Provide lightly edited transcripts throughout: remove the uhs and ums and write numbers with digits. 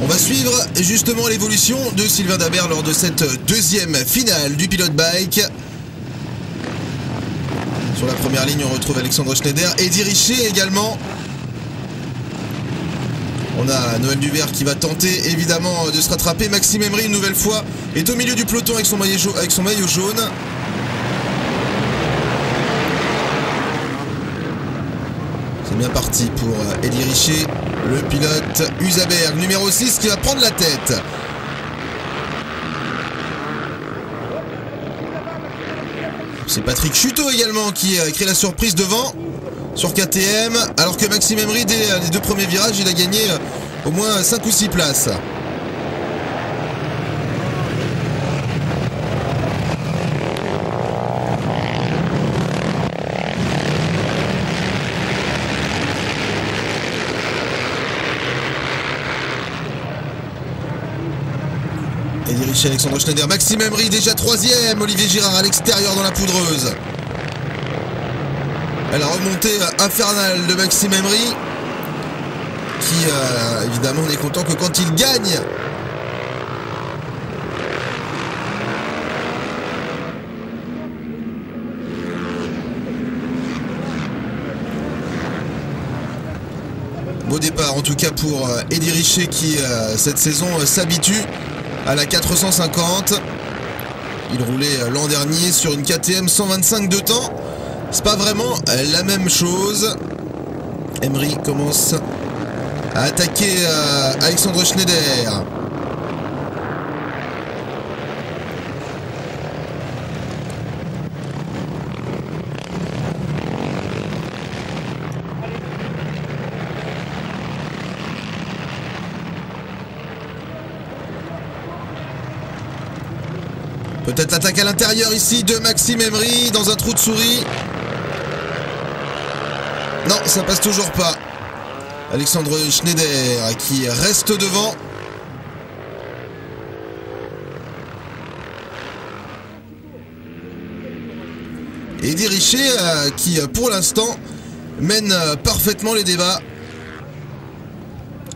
On va suivre justement l'évolution de Sylvain Dabert lors de cette deuxième finale du Pilote Bike. Sur la première ligne, on retrouve Alexandre Schneider, Eddy Richer également. On a Noël Duvert qui va tenter évidemment de se rattraper. Maxime Emery une nouvelle fois est au milieu du peloton avec son maillot jaune. C'est bien parti pour Eddy Richer, le pilote Usaberg numéro 6 qui va prendre la tête. C'est Patrick Chuteau également qui crée la surprise devant sur KTM, alors que Maxime Emery dès les deux premiers virages il a gagné au moins 5 ou 6 places. Eddy Richer, Alexandre Schneider, Maxime Emery déjà 3ème, Olivier Girard à l'extérieur dans la poudreuse. La remontée infernale de Maxime Emery qui évidemment n'est content que quand il gagne. Beau départ en tout cas pour Eddy Richer qui cette saison s'habitue à la 450. Il roulait l'an dernier sur une KTM 125 de temps. C'est pas vraiment la même chose. Emery commence à attaquer Alexandre Schneider. Peut-être l'attaque à l'intérieur ici de Maxime Emery dans un trou de souris. Non, ça passe toujours pas. Alexandre Schneider qui reste devant. Et Eddy Richer qui pour l'instant mène parfaitement les débats.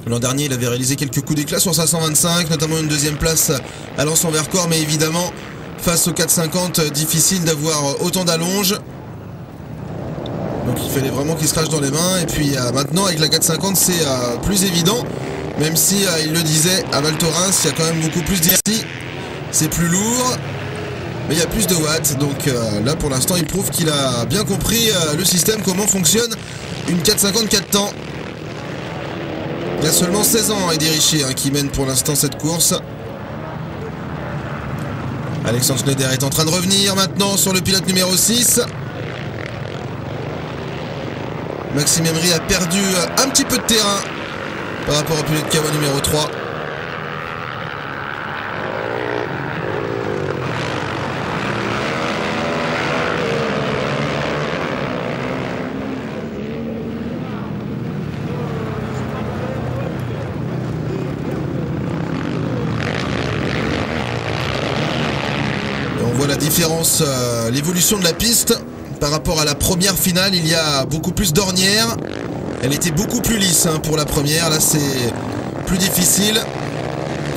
L'an dernier il avait réalisé quelques coups d'éclat sur sa 125, notamment une deuxième place à Lens-en-Vercors, mais évidemment face au 450 difficile d'avoir autant d'allonge. Donc il fallait vraiment qu'il se crache dans les mains. Et puis maintenant avec la 450 c'est plus évident. Même si il le disait à Val Thorens, il y a quand même beaucoup plus d'inertie. C'est plus lourd, mais il y a plus de watts. Donc là pour l'instant il prouve qu'il a bien compris le système, comment fonctionne une 450 4 temps. Il y a seulement 16 ans Eddy Richer qui mène pour l'instant cette course. Alexandre Schneider est en train de revenir maintenant sur le pilote numéro 6. Maxime Emery a perdu un petit peu de terrain par rapport au pilote Kawa numéro 3. Et on voit la différence, l'évolution de la piste. Par rapport à la première finale, il y a beaucoup plus d'ornières. Elle était beaucoup plus lisse pour la première. Là, c'est plus difficile.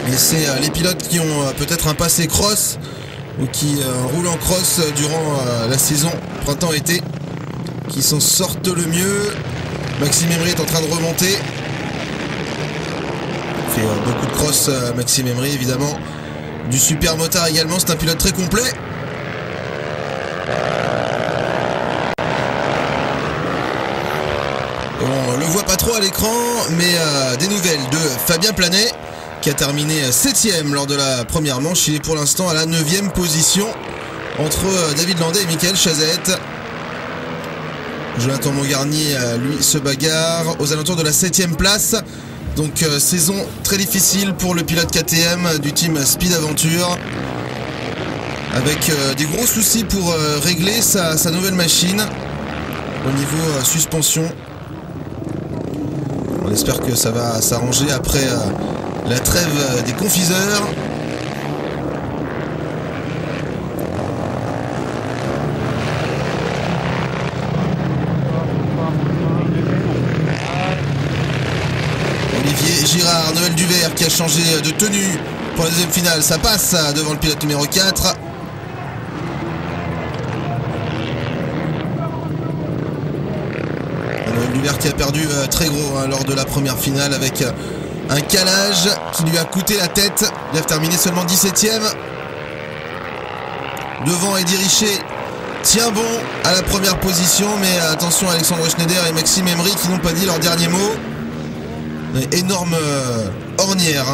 Et c'est les pilotes qui ont peut-être un passé cross ou qui roulent en cross durant la saison printemps-été qui s'en sortent le mieux. Maxime Emery est en train de remonter. Il fait beaucoup de cross, Maxime Emery, évidemment. Du super motard également. C'est un pilote très complet. On le voit pas trop à l'écran, mais des nouvelles de Fabien Planet qui a terminé 7ème lors de la première manche. Il est pour l'instant à la 9ème position entre David Landais et Michael Chazette. Jonathan Mongarnier, lui, se bagarre aux alentours de la 7ème place. Donc saison très difficile pour le pilote KTM du team Speed Aventure, avec des gros soucis pour régler sa nouvelle machine au niveau suspension. On espère que ça va s'arranger après la trêve des confiseurs. Olivier Olivier Girard, Noël Duvert qui a changé de tenue pour la deuxième finale. Ça passe devant le pilote numéro 4. Noël Duvert qui a perdu très gros lors de la première finale avec un calage qui lui a coûté la tête. Il a terminé seulement 17ème. Devant, Eddy Richer tient bon à la première position, mais attention à Alexandre Schneider et Maxime Emery qui n'ont pas dit leur dernier mot. Énorme ornière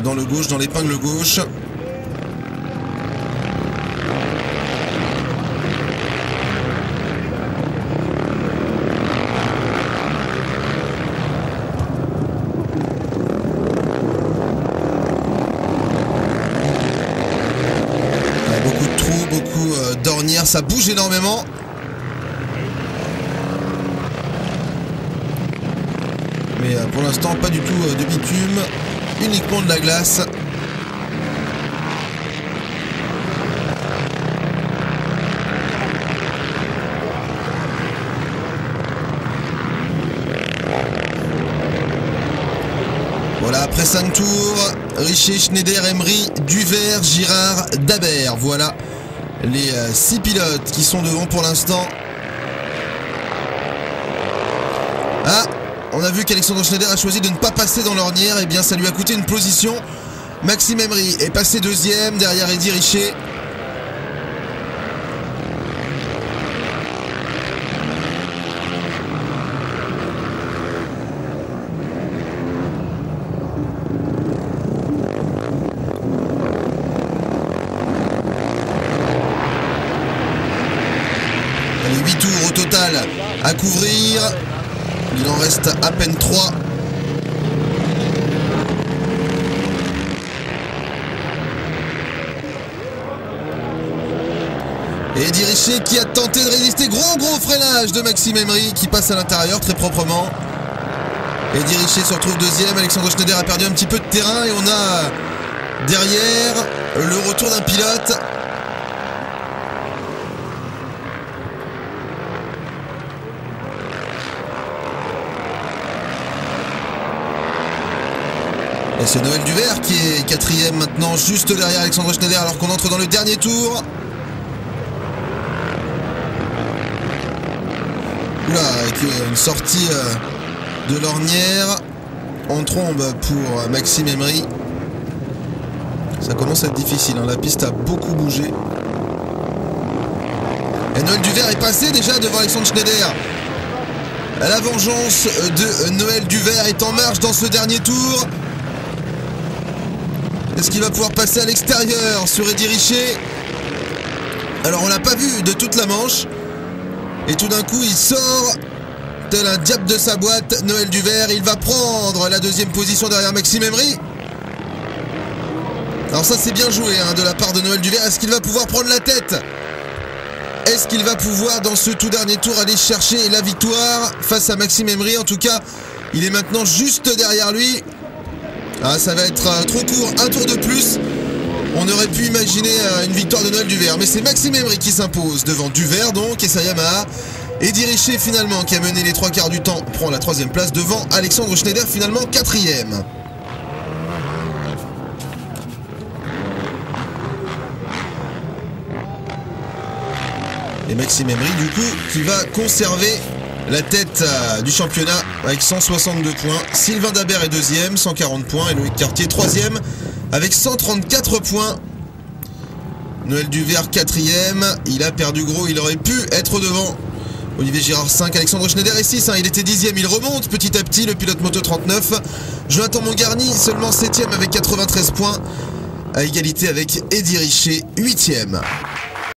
dans le gauche, dans l'épingle gauche. Beaucoup de trous, beaucoup d'ornières, ça bouge énormément. Mais pour l'instant, pas du tout de bitume, uniquement de la glace. Voilà, après 5 tours, Richer, Schneider, Emery, Duvert, Girard, Dabert. Voilà les 6 pilotes qui sont devant pour l'instant. Ah, on a vu qu'Alexandre Schneider a choisi de ne pas passer dans l'ornière. Et bien ça lui a coûté une position. Maxime Emery est passé deuxième derrière Eddy Richer. Allez, 8 tours au total à couvrir. Il en reste à peine 3. Et Eddy Richer qui a tenté de résister. Gros freinage de Maxime Emery qui passe à l'intérieur très proprement. Eddy Richer se retrouve deuxième. Alexandre Schneider a perdu un petit peu de terrain. Et on a derrière le retour d'un pilote. Et c'est Noël Duvert qui est quatrième maintenant, juste derrière Alexandre Schneider, alors qu'on entre dans le dernier tour. Oula, avec une sortie de l'ornière en trombe pour Maxime Emery. Ça commence à être difficile, hein. La piste a beaucoup bougé. Et Noël Duvert est passé déjà devant Alexandre Schneider. La vengeance de Noël Duvert est en marche dans ce dernier tour. Est-ce qu'il va pouvoir passer à l'extérieur sur Eddy Richer? Alors on l'a pas vu de toute la manche. Et tout d'un coup il sort tel un diable de sa boîte. Noël Duvert, il va prendre la deuxième position derrière Maxime Emery. Alors ça c'est bien joué de la part de Noël Duvert. Est-ce qu'il va pouvoir prendre la tête? Est-ce qu'il va pouvoir dans ce tout dernier tour aller chercher la victoire face à Maxime Emery? En tout cas il est maintenant juste derrière lui. Ah, ça va être trop court, un tour de plus. On aurait pu imaginer une victoire de Noël Duvert. Mais c'est Maxime Emery qui s'impose devant Duvert donc et sa Yamaha. Eddy Richer finalement qui a mené les 3/4 du temps prend la 3e place devant Alexandre Schneider finalement 4e. Et Maxime Emery du coup qui va conserver la tête du championnat avec 162 points. Sylvain Dabert est deuxième, 140 points. Et Loïc Cartier, troisième, avec 134 points. Noël Duvert, quatrième. Il a perdu gros, il aurait pu être devant. Olivier Girard, 5. Alexandre Schneider est 6. Il était 10e, il remonte petit à petit. Le pilote moto 39. Jonathan Mongarny, seulement 7e avec 93 points. À égalité avec Eddy Richer, 8e.